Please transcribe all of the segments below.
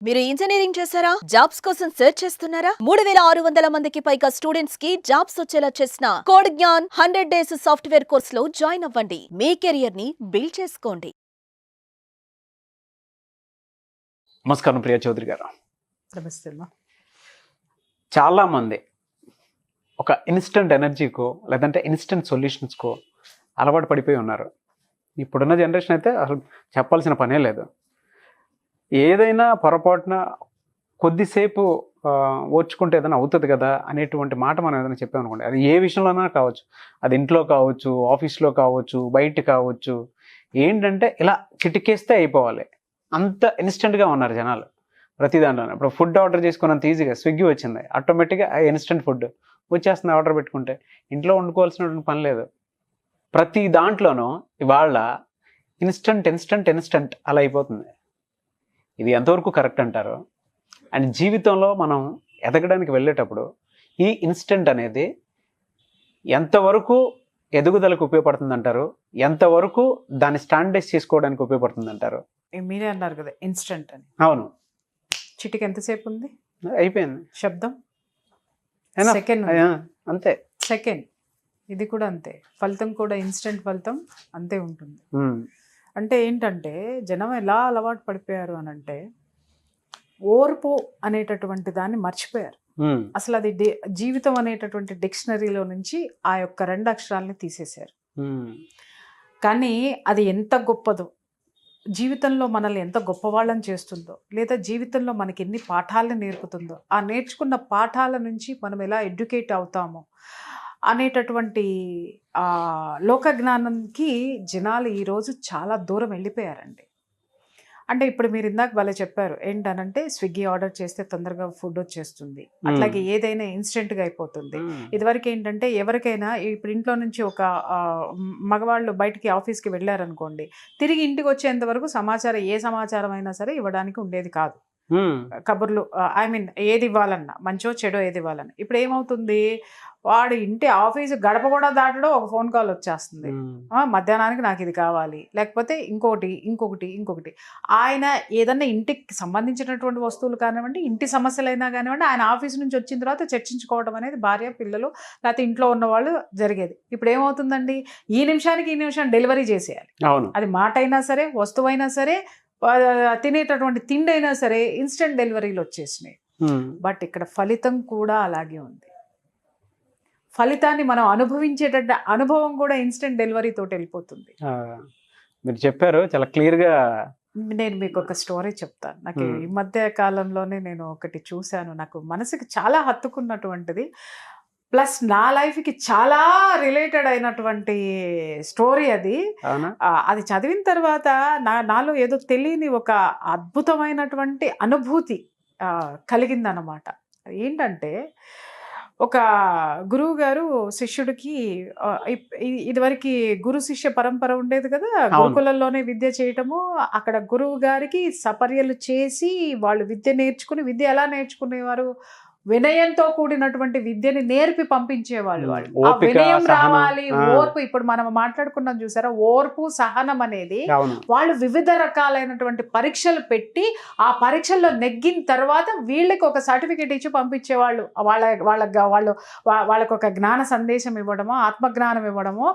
మీరు ఇంజనీరింగ్ చేశారా? జాబ్స్ కోసం సెర్చ్ చేస్తున్నారా? 3600 మందికి పైగా స్టూడెంట్స్ కి జాబ్స్ వచ్చేలా చేసిన code Gyan 100 days software course లో జాయిన్ అవ్వండి. మీ కెరియర్ ని బిల్డ్ చేసుకోండి. నమస్కారం ప్రియా చౌదరి గారు. నమస్తే అమ్మా. చాలామంది ఒక ఇన్స్టెంట్ ఎనర్జీకో లేదంటే ఇన్స్టెంట్ సొల్యూషన్స్కో అలవాటు పడిపోయి ఉన్నారు. ఇప్పుడున్న జనరేషన్ అయితే అసలు చెప్పాల్సిన పనే లేదు. ఏదైనా పొరపాటున కొద్దిసేపు ఓర్చుకుంటే ఏదైనా అవుతుంది కదా అనేటువంటి మాట మనం ఏదైనా చెప్పామనుకోండి, అది ఏ విషయంలోనైనా కావచ్చు, అది ఇంట్లో కావచ్చు, ఆఫీస్లో కావచ్చు, బయట కావచ్చు, ఏంటంటే ఇలా చిటికేస్తే అయిపోవాలి, అంత ఇన్స్టెంట్గా ఉన్నారు జనాలు ప్రతి దాంట్లో. ఇప్పుడు ఫుడ్ ఆర్డర్ చేసుకున్నంత ఈజీగా స్విగ్గీ వచ్చింది, ఆటోమేటిక్గా ఇన్స్టెంట్ ఫుడ్ వచ్చేస్తుంది. ఆర్డర్ పెట్టుకుంటే ఇంట్లో వండుకోవాల్సినటువంటి పని లేదు. ప్రతి దాంట్లోనూ ఇవాళ ఇన్స్టెంట్ అలా అయిపోతుంది. ఇది ఎంతవరకు కరెక్ట్ అంటారు? అండ్ జీవితంలో మనం ఎదగడానికి వెళ్ళేటప్పుడు ఈ ఇన్స్టెంట్ అనేది ఎంతవరకు ఎదుగుదలకు ఉపయోగపడుతుంది అంటారు? ఎంతవరకు దాన్ని స్టాండర్డైజ్ చేసుకోవడానికి ఉపయోగపడుతుంది అంటారు? మీరే అన్నారు కదా ఇన్స్టెంట్ అని. అవును, చిటికి ఎంతసేపు ఉంది, అయిపోయింది. శబ్దం Enough. సెకండ్, అంతే. సెకండ్. ఇది కూడా అంతే, ఫలితం కూడా ఇన్స్టెంట్ ఫలితం అంతే ఉంటుంది. అంటే ఏంటంటే జనం ఎలా అలవాటు పడిపోయారు అని అంటే ఓర్పు అనేటటువంటి దాన్ని మర్చిపోయారు. అసలు అది జీవితం అనేటటువంటి డిక్షనరీలో నుంచి ఆ యొక్క 2 అక్షరాలని తీసేశారు. కానీ అది ఎంత గొప్పదో, జీవితంలో మనల్ని ఎంత గొప్పవాళ్ళని చేస్తుందో, లేదా జీవితంలో మనకి ఎన్ని పాఠాలను నేర్పుతుందో, ఆ నేర్చుకున్న పాఠాల నుంచి మనం ఎలా ఎడ్యుకేట్ అవుతామో అనేటటువంటి లోక జ్ఞానంకి జనాలు ఈరోజు చాలా దూరం వెళ్ళిపోయారండి. అంటే ఇప్పుడు మీరు ఇందాక వాళ్ళే చెప్పారు ఏంటనంటే స్విగ్గీ ఆర్డర్ చేస్తే తొందరగా ఫుడ్ వచ్చేస్తుంది, అట్లాగే ఏదైనా ఇన్స్టెంట్గా అయిపోతుంది. ఇదివరకు ఏంటంటే ఎవరికైనా ఇప్పుడు ఇంట్లో నుంచి ఒక మగవాళ్ళు బయటికి ఆఫీస్కి వెళ్ళారనుకోండి, తిరిగి ఇంటికి వచ్చేంత వరకు సమాచారం, ఏ సమాచారం అయినా సరే ఇవ్వడానికి ఉండేది కాదు. కబుర్లు, ఐ మీన్ ఏది ఇవ్వాలన్నా, మంచో చెడో ఏది ఇవ్వాలన్నా. ఇప్పుడు ఏమవుతుంది, వాడు ఇంటి ఆఫీసు గడప కూడా దాటలో ఒక ఫోన్ కాల్ వచ్చేస్తుంది, మధ్యాహ్నానికి నాకు ఇది కావాలి, లేకపోతే ఇంకొకటి. ఆయన ఏదన్నా ఇంటికి సంబంధించినటువంటి వస్తువులు కానివ్వండి, ఇంటి సమస్యలైనా కానివ్వండి, ఆయన ఆఫీస్ నుంచి వచ్చిన తర్వాత చర్చించుకోవడం అనేది భార్య పిల్లలు లేకపోతే ఇంట్లో ఉన్న వాళ్ళు జరిగేది. ఇప్పుడు ఏమవుతుందండి, ఈ నిమిషం డెలివరీ చేసేయాలి. అది మాట అయినా సరే, వస్తువు అయినా సరే, తినేటటువంటి తిండి అయినా సరే ఇన్స్టెంట్ డెలివరీలు వచ్చేసినాయి. బట్ ఇక్కడ ఫలితం కూడా అలాగే ఉంది. ఫలితాన్ని మనం అనుభవించేటట్టు అనుభవం కూడా ఇన్స్టెంట్ డెలివరీ తోటి వెళ్ళిపోతుంది. మీరు చెప్పారు చాలా క్లియర్గా. నేను మీకు ఒక స్టోరీ చెప్తాను. నాకు ఈ మధ్య కాలంలోనే నేను ఒకటి చూశాను, నాకు మనసుకి చాలా హత్తుకున్నటువంటిది, ప్లస్ నా లైఫ్కి చాలా రిలేటెడ్ అయినటువంటి స్టోరీ అది. అది చదివిన తర్వాత నాలో ఏదో తెలియని ఒక అద్భుతమైనటువంటి అనుభూతి కలిగిందన్నమాట. ఏంటంటే ఒక గురువు గారు శిష్యుడికి, ఇదివరకు గురు శిష్య పరంపర ఉండేది కదా, గురుకులంలోనే విద్య చేయటము. అక్కడ గురువు గారికి సపర్యలు చేసి వాళ్ళు విద్య నేర్చుకుని, విద్య ఎలా నేర్చుకునేవారు, వినయంతో కూడినటువంటి విద్యని నేర్పి పంపించేవాళ్ళు. వాళ్ళు ఆ వినయం రావాలి, ఓర్పు. ఇప్పుడు మనం మాట్లాడుకున్నాం చూసారా, ఓర్పు సహనం అనేది వాళ్ళు వివిధ రకాలైనటువంటి పరీక్షలు పెట్టి ఆ పరీక్షల్లో నెగ్గిన తర్వాత వీళ్ళకి ఒక సర్టిఫికేట్ ఇచ్చి పంపించేవాళ్ళు. వాళ్ళకు ఒక జ్ఞాన సందేశం ఇవ్వడమో, ఆత్మజ్ఞానం ఇవ్వడమో,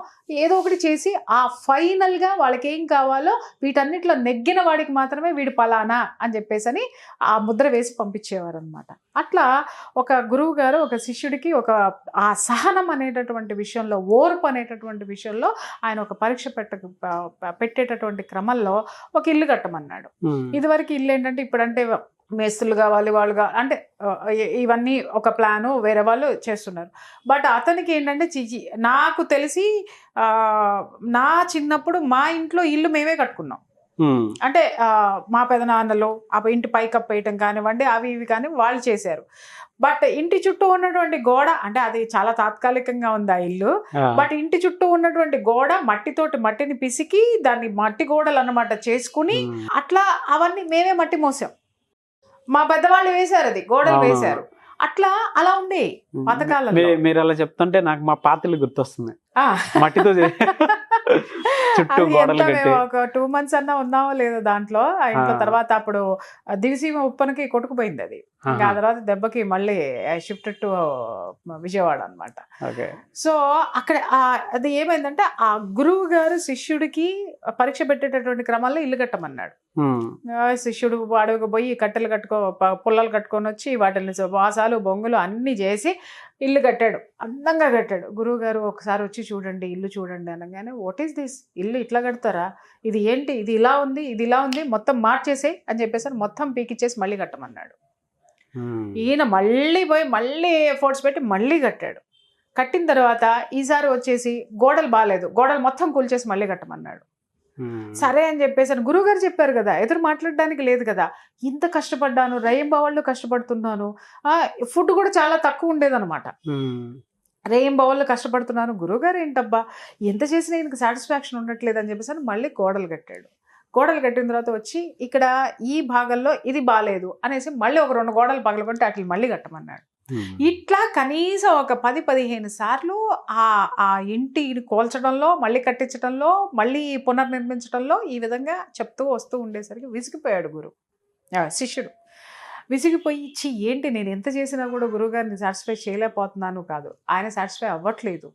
ఏదో ఒకటి చేసి ఆ ఫైనల్గా వాళ్ళకి ఏం కావాలో వీటన్నిటిలో నెగ్గిన వాడికి మాత్రమే వీడు పలానా అని చెప్పేసి ఆ ముద్ర వేసి పంపించేవారు అనమాట. అట్లా ఒక గురువు గారు ఒక శిష్యుడికి ఆ సహనం అనేటటువంటి విషయంలో, ఓర్పు అనేటటువంటి విషయంలో ఆయన ఒక పరీక్ష పెట్టేటటువంటి క్రమంలో ఒక ఇల్లు కట్టమన్నాడు. ఇదివరకు ఇల్లు ఏంటంటే, ఇప్పుడంటే మేస్తులు కావాలి, వాళ్ళు అంటే ఇవన్నీ ఒక ప్లాను వేరే వాళ్ళు చేస్తున్నారు. బట్ అతనికి ఏంటంటే నాకు తెలిసి నా చిన్నప్పుడు మా ఇంట్లో ఇల్లు మేమే కట్టుకున్నాం. అంటే మా పెదనాన్నలు ఇంటి పైకప్పు వేయటం కానివ్వండి, అవి ఇవి కానీ వాళ్ళు చేశారు. బట్ ఇంటి చుట్టూ ఉన్నటువంటి గోడ, అంటే అది చాలా తాత్కాలికంగా ఉంది ఆ ఇల్లు, బట్ ఇంటి చుట్టూ ఉన్నటువంటి గోడ మట్టిని పిసికి దాన్ని మట్టి గోడలు అన్నమాట చేసుకుని, అట్లా అవన్నీ మేమే మట్టి మోసాం. మా పెద్దవాళ్ళు వేశారు, అది గోడలు వేశారు. అట్లా అలా ఉంది పథకాలలో. మీరు అలా చెప్తుంటే నాకు మా పాతలు గుర్తొస్తుంది, మట్టితో చుట్టూ అది గోడలు ఎంత కట్టి మేము ఒక 2 months అన్నా ఉన్నామో లేదో దాంట్లో ఆ ఇంట్లో. తర్వాత అప్పుడు దివిసీమ ఉప్పనకి కొట్టుకుపోయింది అది. ఇంకా ఆ తర్వాత దెబ్బకి మళ్ళీ షిఫ్టెడ్ టు విజయవాడ అనమాట. ఓకే. సో అక్కడ అది ఏమైందంటే ఆ గురువు గారు శిష్యుడికి పరీక్ష పెట్టేటటువంటి క్రమంలో ఇల్లు కట్టమన్నాడు. శిష్యుడు అడవికి పోయి కట్టెలు పుల్లలు కట్టుకొని వచ్చి వాటిని వాసాలు బొంగులు అన్ని చేసి ఇల్లు కట్టాడు. అందంగా కట్టాడు. గురువు గారు ఒకసారి వచ్చి చూడండి, ఇల్లు చూడండి అనగానే, వాట్ ఈస్ దిస్, ఇల్లు ఇట్లా కడతారా, ఇది ఏంటి, ఇది ఇలా ఉంది, ఇది ఇలా ఉంది, మొత్తం మార్చేసేయి అని చెప్పేసి మొత్తం పీకిచ్చేసి మళ్ళీ కట్టమన్నాడు. ఈయన మళ్ళీ పోయి మళ్ళీ ఎఫర్ట్స్ పెట్టి మళ్ళీ కట్టాడు. కట్టిన తర్వాత ఈసారి వచ్చేసి గోడలు బాగాలేదు, గోడలు మొత్తం కూల్చేసి మళ్ళీ కట్టమన్నాడు. సరే అని చెప్పేసి గురువు గారు చెప్పారు కదా, ఎదురు మాట్లాడడానికి లేదు కదా, ఇంత కష్టపడ్డాను, రేయింబవళ్ళు కష్టపడుతున్నాను, ఫుడ్ కూడా చాలా తక్కువ ఉండేదన్నమాట, రేయింబవళ్ళు కష్టపడుతున్నాను, గురువుగారు ఏంటబ్బా ఎంత చేసినా ఈయనకి సాటిస్ఫాక్షన్ ఉండట్లేదు అని చెప్పేసి మళ్ళీ గోడలు కట్టాడు. గోడలు కట్టిన తర్వాత వచ్చి ఇక్కడ ఈ భాగంలో ఇది బాగాలేదు అనేసి మళ్ళీ ఒక 2 గోడలు పగలగొట్టి అట్లా మళ్ళీ కట్టమన్నాడు. ఇట్లా కనీసం ఒక 10-15 సార్లు ఆ ఇంటిని కోల్చడంలో, మళ్ళీ కట్టించడంలో, మళ్ళీ పునర్నిర్మించడంలో ఈ విధంగా చెప్తూ వస్తూ ఉండేసరికి విసిగిపోయాడు శిష్యుడు. విసిగిపోయి ఏంటి నేను ఎంత చేసినా కూడా గురువుగారిని సాటిస్ఫై చేయలేకపోతున్నాను కాదు, ఆయన సాటిస్ఫై అవ్వట్లేదు,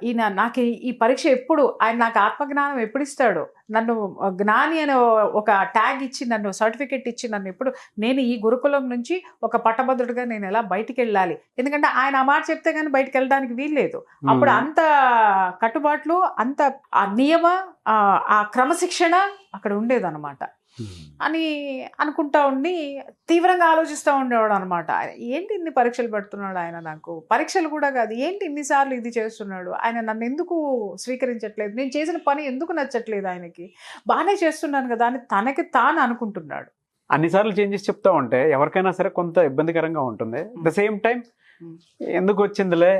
ఈయన నాకు ఈ పరీక్ష ఎప్పుడు, ఆయన నాకు ఆత్మజ్ఞానం ఎప్పుడు ఇస్తాడు, నన్ను జ్ఞాని అనే ఒక ట్యాగ్ ఇచ్చి, నన్ను సర్టిఫికెట్ ఇచ్చి, నన్ను ఎప్పుడు, నేను ఈ గురుకులం నుంచి ఒక పట్టభద్రుడిగా నేను ఎలా బయటికి వెళ్ళాలి, ఎందుకంటే ఆయన ఆ మాట చెప్తే కానీ బయటికి వెళ్ళడానికి వీల్లేదు. అప్పుడు అంత కట్టుబాట్లు, అంత ఆ నియమ, ఆ క్రమశిక్షణ అక్కడ ఉండేదన్నమాట అని అనుకుంటా ఉండి తీవ్రంగా ఆలోచిస్తూ ఉండేవాడు అనమాట. ఏంటి ఇన్ని పరీక్షలు పెడుతున్నాడు ఆయన, నాకు పరీక్షలు కూడా కాదు, ఏంటి ఇన్నిసార్లు ఇది చేస్తున్నాడు, ఆయన నన్ను ఎందుకు స్వీకరించట్లేదు, నేను చేసిన పని ఎందుకు నచ్చట్లేదు ఆయనకి, బాగానే చేస్తున్నాను కదా అని తనకి తాను అనుకుంటున్నాడు. అన్నిసార్లు చేంజెస్ చెప్తా ఉంటే ఎవరికైనా సరే కొంత ఇబ్బందికరంగా ఉంటుంది. ద సేమ్ టైం ఎందుకు వచ్చిందిలే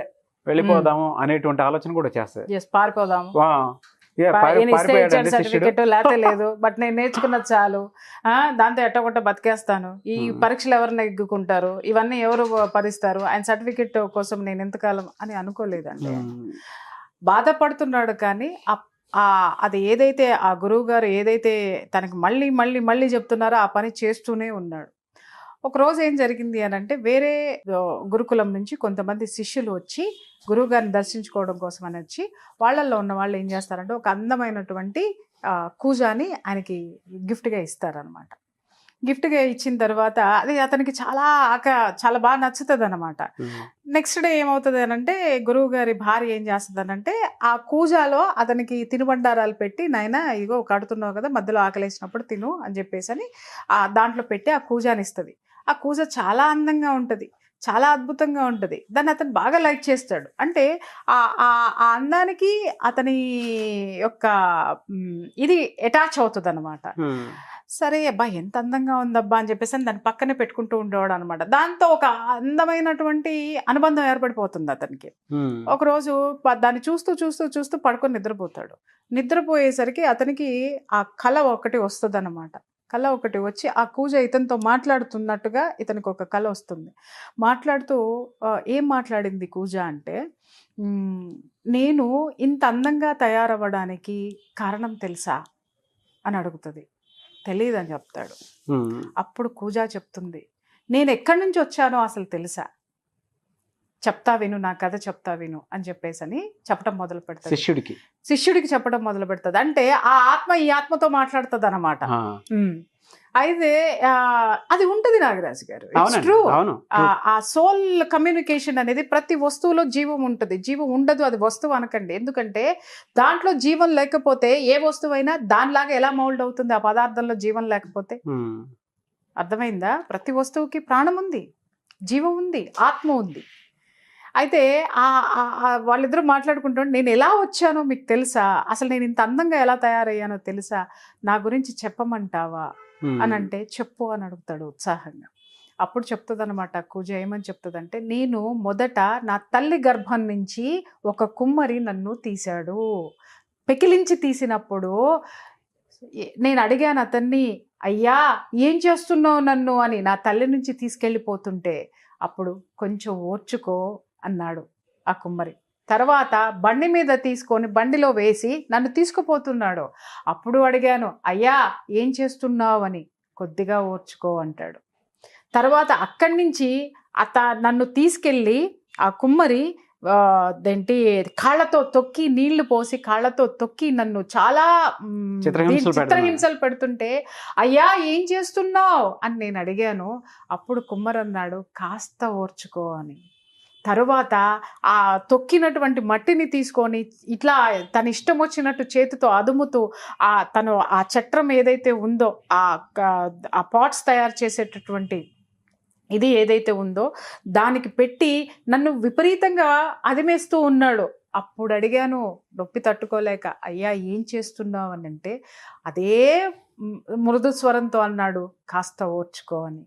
వెళ్ళిపోదాము అనేటువంటి ఆలోచన కూడా చేస్తుంది. పారిపోదాము, సర్టిఫికెట్ లేతే లేదు, బట్ నేను నేర్చుకున్నది చాలు, దాంతో ఎట్టగొట్ట బతికేస్తాను, ఈ పరీక్షలు ఎవరు నెగ్గుకుంటారు, ఇవన్నీ ఎవరు భరిస్తారు, ఆయన సర్టిఫికెట్ కోసం నేను ఎంతకాలం అని అనుకోలేదండి. బాధపడుతున్నాడు కానీ అది ఏదైతే ఆ గురువు గారు ఏదైతే తనకి మళ్ళీ మళ్ళీ మళ్ళీ చెప్తున్నారో ఆ పని చేస్తూనే ఉన్నాడు. ఒకరోజు ఏం జరిగింది అని అంటే, వేరే గురుకులం నుంచి కొంతమంది శిష్యులు వచ్చి గురువుగారిని దర్శించుకోవడం కోసం అని వచ్చి, వాళ్ళల్లో ఉన్న వాళ్ళు ఏం చేస్తారంటే ఒక అందమైనటువంటి కూజాని ఆయనకి గిఫ్ట్గా ఇస్తారనమాట. గిఫ్ట్గా ఇచ్చిన తర్వాత అది అతనికి చాలా బాగా నచ్చుతుంది అనమాట. నెక్స్ట్ డే ఏమవుతుంది అని అంటే, గురువు గారి భార్య ఏం చేస్తుంది అని అంటే, ఆ కూజాలో అతనికి తినుబండారాలు పెట్టి, నాయనా ఇగో కడుతున్నావు కదా, మధ్యలో ఆకలేసినప్పుడు తిను అని చెప్పేసి అని దాంట్లో పెట్టి ఆ కూజాని ఇస్తుంది. ఆ కూజ చాలా అందంగా ఉంటుంది, చాలా అద్భుతంగా ఉంటుంది. దాన్ని అతను బాగా లైక్ చేస్తాడు. అంటే ఆ అందానికి అతని యొక్క ఇది అటాచ్ అవుతుంది అనమాట. సరే అబ్బా ఎంత అందంగా ఉందబ్బా అని చెప్పేసి దాన్ని పక్కనే పెట్టుకుంటూ ఉండేవాడు అనమాట. దాంతో ఒక అందమైనటువంటి అనుబంధం ఏర్పడిపోతుంది అతనికి. ఒకరోజు దాన్ని చూస్తూ చూస్తూ చూస్తూ పడుకొని నిద్రపోతాడు. నిద్రపోయేసరికి అతనికి ఆ కళ ఒకటి వస్తుంది అన్నమాట. కళ ఒకటి వచ్చి ఆ కూజ ఇతనితో మాట్లాడుతున్నట్టుగా ఇతనికి ఒక కళ వస్తుంది. మాట్లాడుతూ ఏం మాట్లాడింది కూజ అంటే, నేను ఇంత అందంగా తయారవ్వడానికి కారణం తెలుసా అని అడుగుతుంది. తెలియదని చెప్తాడు. అప్పుడు కూజ చెప్తుంది, నేను ఎక్కడి నుంచి వచ్చానో అసలు తెలుసా, చెప్తా విను, నా కథ చెప్తా విను అని చెప్పేసి అని చెప్పడం మొదలు పెడతాడు. శిష్యుడికి చెప్పడం మొదలు పెడుతుంది. అంటే ఆ ఆత్మ ఈ ఆత్మతో మాట్లాడుతుంది అన్నమాట. అయితే అది ఉంటుంది నాగరాజు గారు. ట్రూ. ఆ సోల్ కమ్యూనికేషన్ అనేది ప్రతి వస్తువులో జీవం ఉంటుంది. జీవం ఉండదు అది వస్తువు అనకండి. ఎందుకంటే దాంట్లో జీవం లేకపోతే ఏ వస్తువైనా దానిలాగా ఎలా మౌల్డ్ అవుతుంది ఆ పదార్థంలో జీవం లేకపోతే? అర్థమైందా? ప్రతి వస్తువుకి ప్రాణం ఉంది, జీవం ఉంది, ఆత్మ ఉంది. అయితే వాళ్ళిద్దరూ మాట్లాడుకుంటుంటే, నేను ఎలా వచ్చానో మీకు తెలుసా, అసలు నేను ఇంత అందంగా ఎలా తయారయ్యానో తెలుసా, నా గురించి చెప్పమంటావా అని అంటే, చెప్పు అని అడుగుతాడు ఉత్సాహంగా. అప్పుడు చెప్తుంది అనమాట కూజ. ఏమని చెప్తుందంటే, నేను మొదట నా తల్లి గర్భం నుంచి ఒక కుమ్మరి నన్ను తీశాడు. పెకిలించి తీసినప్పుడు నేను అడిగాను అతన్ని, అయ్యా ఏం చేస్తున్నావు నన్ను అని, నా తల్లి నుంచి తీసుకెళ్ళిపోతుంటే. అప్పుడు కొంచెం ఓర్చుకో అన్నాడు ఆ కుమ్మరి. తర్వాత బండి మీద తీసుకొని బండిలో వేసి నన్ను తీసుకుపోతున్నాడు. అప్పుడు అడిగాను, అయ్యా ఏం చేస్తున్నావు అని. కొద్దిగా ఓర్చుకో అంటాడు. తర్వాత అక్కడి నుంచి నన్ను తీసుకెళ్ళి ఆ కుమ్మరి అదేంటి కాళ్ళతో తొక్కి నీళ్లు పోసి కాళ్ళతో తొక్కి నన్ను చాలా చిత్రహింసలు పెడుతుంటే, అయ్యా ఏం చేస్తున్నావు అని నేను అడిగాను. అప్పుడు కుమ్మరి అన్నాడు, కాస్త ఓర్చుకో అని. తరువాత ఆ తొక్కినటువంటి మట్టిని తీసుకొని ఇట్లా తన ఇష్టం వచ్చినట్టు చేతితో అదుముతూ తను ఆ చట్రం ఏదైతే ఉందో ఆ పాట్స్ తయారు చేసేటటువంటి ఇది ఏదైతే ఉందో దానికి పెట్టి నన్ను విపరీతంగా అదిమేస్తూ ఉన్నాడు. అప్పుడు అడిగాను నొప్పి తట్టుకోలేక, అయ్యా ఏం చేస్తున్నావు అని అంటే అదే మృదు స్వరంతో అన్నాడు, కాస్త ఓర్చుకో అని.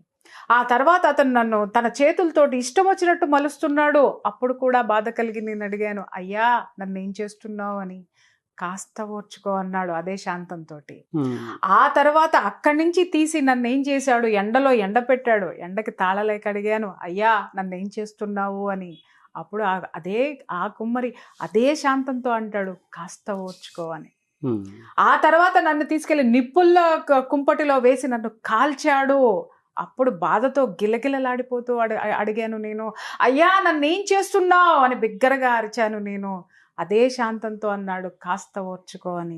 ఆ తర్వాత అతను నన్ను తన చేతులతోటి ఇష్టం వచ్చినట్టు మలుస్తున్నాడు. అప్పుడు కూడా బాధ కలిగి నేను అడిగాను, అయ్యా నన్ను ఏం చేస్తున్నావు అని. కాస్త ఓర్చుకో అన్నాడు అదే శాంతంతో. ఆ తర్వాత అక్కడి నుంచి తీసి నన్ను ఏం చేశాడు, ఎండలో ఎండ పెట్టాడు. ఎండకి తాళలేక అడిగాను, అయ్యా నన్ను ఏం చేస్తున్నావు అని. అప్పుడు ఆ కుమ్మరి అదే శాంతంతో అంటాడు, కాస్త ఓర్చుకో అని. ఆ తర్వాత నన్ను తీసుకెళ్లి నిప్పుల్లో కుంపటిలో వేసి నన్ను కాల్చాడు. అప్పుడు బాధతో గిలగిలలాడిపోతూ అడిగాను నేను, అయ్యా నన్ను ఏం చేస్తున్నావు అని బిగ్గరగా అరిచాను నేను. అదే శాంతంతో అన్నాడు, కాస్త ఓర్చుకో అని.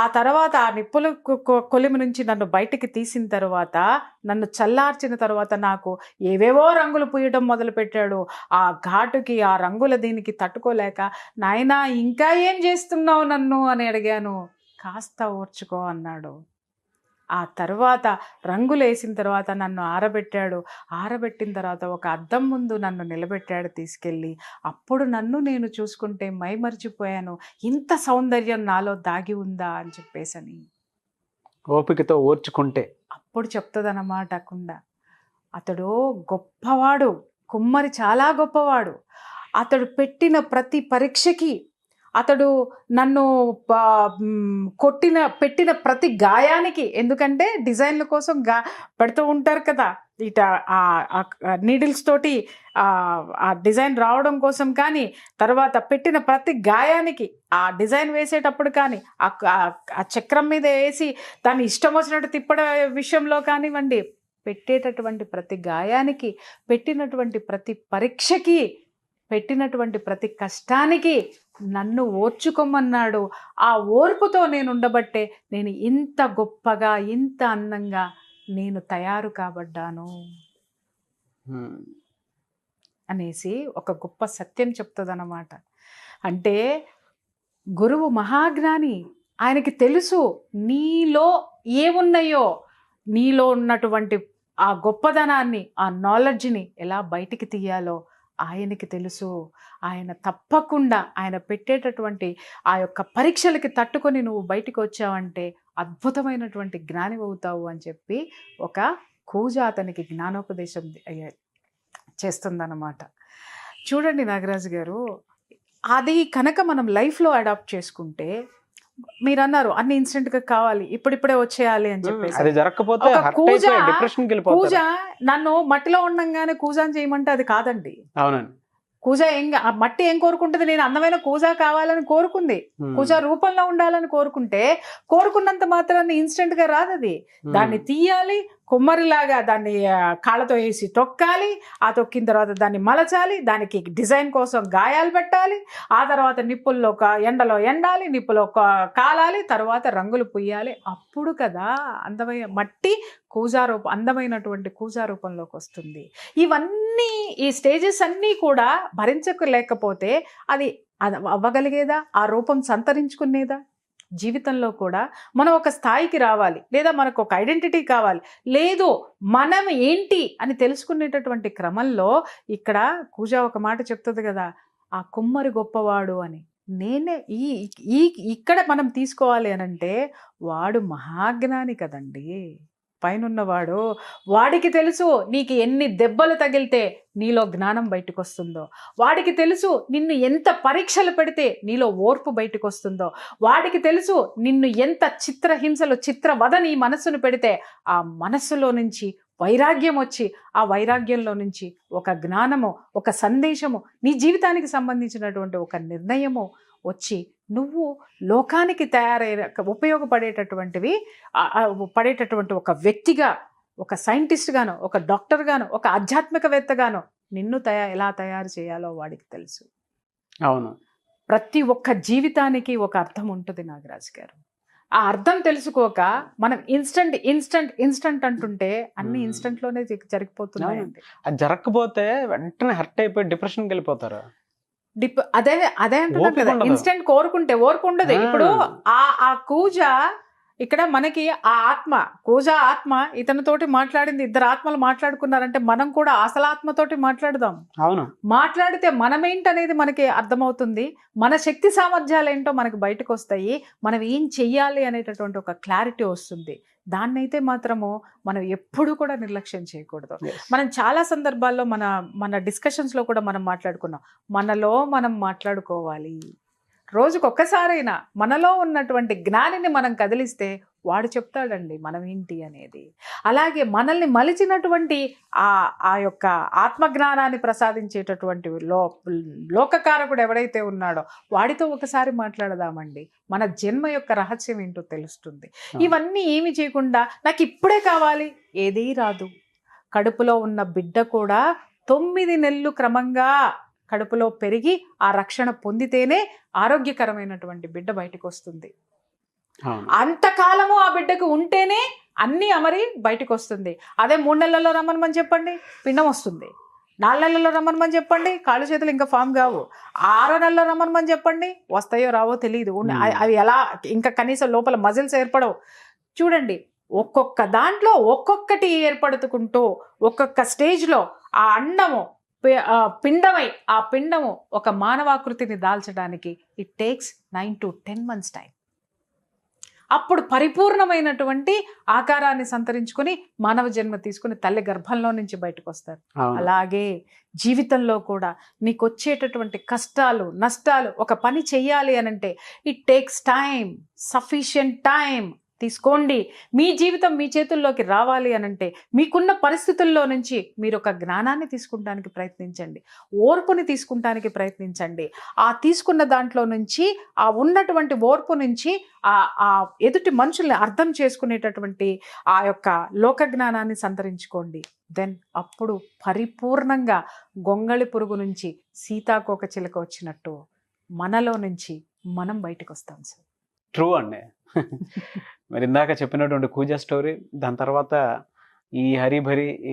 ఆ తర్వాత ఆ నిప్పుల కొలిమి నుంచి నన్ను బయటికి తీసిన తర్వాత నన్ను చల్లార్చిన తర్వాత నాకు ఏవేవో రంగులు పూయడం మొదలుపెట్టాడు. ఆ ఘాటుకి ఆ రంగుల దీనికి తట్టుకోలేక, నాయనా ఇంకా ఏం చేస్తున్నావు నన్ను అని అడిగాను. కాస్త ఓర్చుకో అన్నాడు. ఆ తర్వాత రంగులు వేసిన తర్వాత నన్ను ఆరబెట్టాడు. ఆరబెట్టిన తర్వాత ఒక అద్దం ముందు నన్ను నిలబెట్టాడు తీసుకెళ్ళి. అప్పుడు నన్ను నేను చూసుకుంటే మైమరిచిపోయాను, ఇంత సౌందర్యం నాలో దాగి ఉందా అని చెప్పేసని. ఓపికతో ఓర్చుకుంటే అప్పుడు చెప్తుందన్నమాట కుండ, అతడు గొప్పవాడు, కుమ్మరి చాలా గొప్పవాడు. అతడు పెట్టిన ప్రతి పరీక్షకి, అతడు నన్ను పెట్టిన ప్రతి గాయానికి, ఎందుకంటే డిజైన్ల కోసం పెడుతూ ఉంటారు కదా ఇట నీడిల్స్ తోటి ఆ డిజైన్ రావడం కోసం కానీ, తర్వాత పెట్టిన ప్రతి గాయానికి ఆ డిజైన్ వేసేటప్పుడు కానీ, ఆ చక్రం మీద వేసి దాన్ని ఇష్టం వచ్చినట్టు తిప్పడం విషయంలో కానివ్వండి, పెట్టేటటువంటి ప్రతి గాయానికి, పెట్టినటువంటి ప్రతి పరీక్షకి, పెట్టినటువంటి ప్రతి కష్టానికి నన్ను ఓర్చుకోమన్నాడు. ఆ ఓర్పుతో నేను ఉండబట్టే నేను ఇంత గొప్పగా, ఇంత అందంగా నేను తయారు కాబడ్డాను అనేసి ఒక గొప్ప సత్యం చెప్తుందన్నమాట. అంటే గురువు మహాజ్ఞాని, ఆయనకి తెలుసు నీలో ఏమున్నాయో, నీలో ఉన్నటువంటి ఆ గొప్పదనాన్ని, ఆ నాలెడ్జ్ని ఎలా బయటికి తీయాలో ఆయనకి తెలుసు. ఆయన తప్పకుండా ఆయన పెట్టేటటువంటి ఆ యొక్క పరీక్షలకి తట్టుకొని నువ్వు బయటికి వచ్చావంటే అద్భుతమైనటువంటి జ్ఞాని అవుతావు అని చెప్పి ఒక కూజ అతనికి జ్ఞానోపదేశం చేస్తుందన్నమాట. చూడండి నాగరాజు గారు, అది కనుక మనం లైఫ్లో అడాప్ట్ చేసుకుంటే, మీరు అన్నారు అన్ని ఇన్స్టెంట్గా కావాలి, ఇప్పుడిప్పుడే వచ్చేయాలి అని చెప్పేసి. కూజ నన్ను మట్టిలో ఉండంగానే కూజాని చేయమంటే అది కాదండి. అవునండి. కూజ మట్టి ఏం కోరుకుంటుంది, నేను అందమైన కూజ కావాలని కోరుకుంది. కూజ రూపంలో ఉండాలని కోరుకున్నంత మాత్రాన్ని ఇన్స్టెంట్ గా రాదు అది. దాన్ని తీయాలి, కుమ్మరిలాగా దాన్ని కాళ్ళతో వేసి తొక్కాలి, ఆ తొక్కిన తర్వాత దాన్ని మలచాలి, దానికి డిజైన్ కోసం గాయాలు పెట్టాలి, ఆ తర్వాత నిప్పుల్లో ఎండలో ఎండాలి, నిప్పులో కాలాలి, తర్వాత రంగులు పుయ్యాలి. అప్పుడు కదా అందమైన మట్టి అందమైనటువంటి కూజా రూపంలోకి వస్తుంది. ఇవన్నీ ఈ స్టేజెస్ అన్నీ కూడా భరించలేకపోతే అది అవ్వగలిగేదా, ఆ రూపం సంతరించుకునేదా? జీవితంలో కూడా మనం ఒక స్థాయికి రావాలి, లేదా మనకు ఒక ఐడెంటిటీ కావాలి, లేదు మనం ఏంటి అని తెలుసుకునేటటువంటి క్రమంలో ఇక్కడ కూజ ఒక మాట చెప్తుంది కదా, ఆ కుమ్మరి గొప్పవాడు అని. నేనే ఇక్కడ మనం తీసుకోవాలి అనంటే వాడు మహాజ్ఞాని కదండి. పైనున్నవాడు, వాడికి తెలుసు నీకు ఎన్ని దెబ్బలు తగిలితే నీలో జ్ఞానం బయటకు వస్తుందో, వాడికి తెలుసు నిన్ను ఎంత పరీక్షలు పెడితే నీలో ఓర్పు బయటకు వస్తుందో, వాడికి తెలుసు నిన్ను ఎంత చిత్రహింసలు చిత్రవద నీ మనస్సును పెడితే ఆ మనస్సులో నుంచి వైరాగ్యం వచ్చి ఆ వైరాగ్యంలో నుంచి ఒక జ్ఞానము, ఒక సందేశము, నీ జీవితానికి సంబంధించినటువంటి ఒక నిర్ణయము వచ్చి నువ్వు లోకానికి ఉపయోగపడేటటువంటివి పడేటటువంటి ఒక వ్యక్తిగా, ఒక సైంటిస్ట్ గాను, ఒక డాక్టర్ గాను, ఒక ఆధ్యాత్మికవేత్తగాను నిన్ను ఎలా తయారు చేయాలో వాడికి తెలుసు. అవును. ప్రతి ఒక్క జీవితానికి ఒక అర్థం ఉంటుంది నాగరాజు గారు. ఆ అర్థం తెలుసుకోక మనం ఇన్స్టంట్ ఇన్స్టంట్ ఇన్స్టంట్ అంటుంటే అన్ని ఇన్స్టంట్ లోనే జరిగిపోతున్నాయండి. అది జరగకపోతే వెంటనే హర్ట్ అయిపోయి డిప్రెషన్కి వెళ్ళిపోతారు. అదే అదే అంటున్నాను కదా, ఇన్స్టెంట్ కోరుకుంటే ఓర్పు ఉండదు. ఇప్పుడు ఆ కూజ ఇక్కడ మనకి ఆ ఆత్మ, కూజ ఆత్మ ఇతనితోటి మాట్లాడింది, ఇద్దరు ఆత్మలు మాట్లాడుకున్నారంటే మనం కూడా అసలు ఆత్మతోటి మాట్లాడదాం. అవును. మాట్లాడితే మనమేంటనేది మనకి అర్థమవుతుంది, మన శక్తి సామర్థ్యాలు ఏంటో మనకి బయటకు వస్తాయి, మనం ఏం చెయ్యాలి అనేటటువంటి ఒక క్లారిటీ వస్తుంది. దాన్నైతే మాత్రము మనం ఎప్పుడూ కూడా నిర్లక్ష్యం చేయకూడదు. మనం చాలా సందర్భాల్లో మన డిస్కషన్స్లో కూడా మనం మాట్లాడుకున్నాం, మనలో మనం మాట్లాడుకోవాలి. రోజుకొక్కసారైనా మనలో ఉన్నటువంటి జ్ఞానిని మనం కదిలిస్తే వాడు చెప్తాడండి మనం ఏంటి అనేది. అలాగే మనల్ని మలిచినటువంటి ఆ యొక్క ఆత్మజ్ఞానాన్ని ప్రసాదించేటటువంటి లోకకారకుడు ఎవడైతే ఉన్నాడో వాడితో ఒకసారి మాట్లాడదామండి. మన జన్మ యొక్క రహస్యం ఏంటో తెలుస్తుంది. ఇవన్నీ ఏమి చేయకుండా నాకు ఇప్పుడే కావాలి, ఏదీ రాదు. కడుపులో ఉన్న బిడ్డ కూడా 9 నెలలు క్రమంగా కడుపులో పెరిగి ఆ రక్షణ పొందితేనే ఆరోగ్యకరమైనటువంటి బిడ్డ బయటకు వస్తుంది. అంతకాలము ఆ బిడ్డకు ఉంటేనే అన్నీ అమరి బయటకు వస్తుంది. అదే 3 నెలల్లో రమ్మని చెప్పండి, పిండం వస్తుంది. 4 నెలల్లో రమ్మని చెప్పండి, కాళ్ళు చేతులు ఇంకా ఫామ్ కావు. 6 నెలల్లో రమ్మని చెప్పండి, వస్తాయో రావో తెలియదు. అవి ఎలా ఇంకా కనీసం లోపల మజిల్స్ ఏర్పడవు. చూడండి, ఒక్కొక్క దాంట్లో ఒక్కొక్కటి ఏర్పడుతుకుంటూ ఒక్కొక్క స్టేజ్లో ఆ అండము పిండమై ఆ పిండము ఒక మానవాకృతిని దాల్చడానికి it takes 9 to 10 months time. అప్పుడు పరిపూర్ణమైనటువంటి ఆకారాన్ని సంతరించుకొని మానవ జన్మ తీసుకుని తల్లి గర్భంలో నుంచి బయటకు వస్తారు. అలాగే జీవితంలో కూడా నీకు వచ్చేటటువంటి కష్టాలు, నష్టాలు, ఒక పని చెయ్యాలి అనంటే it takes time, sufficient time తీసుకోండి. మీ జీవితం మీ చేతుల్లోకి రావాలి అనంటే మీకున్న పరిస్థితుల్లో నుంచి మీరు ఒక జ్ఞానాన్ని తీసుకుంటానికి ప్రయత్నించండి, ఓర్పుని తీసుకుంటానికి ప్రయత్నించండి. ఆ తీసుకున్న దాంట్లో నుంచి, ఆ ఉన్నటువంటి ఓర్పు నుంచి ఆ ఎదుటి మనుషుల్ని అర్థం చేసుకునేటటువంటి ఆ యొక్క లోక జ్ఞానాన్ని సంతరించుకోండి. దెన్ అప్పుడు పరిపూర్ణంగా గొంగళి పురుగు నుంచి సీతాకోక చిలక వచ్చినట్టు మనలో నుంచి మనం బయటకు వస్తాం సార్. ట్రూ అండి. మరి ఇందాక చెప్పినటువంటి కూజ స్టోరీ, దాని తర్వాత ఈ హరిభరి, ఈ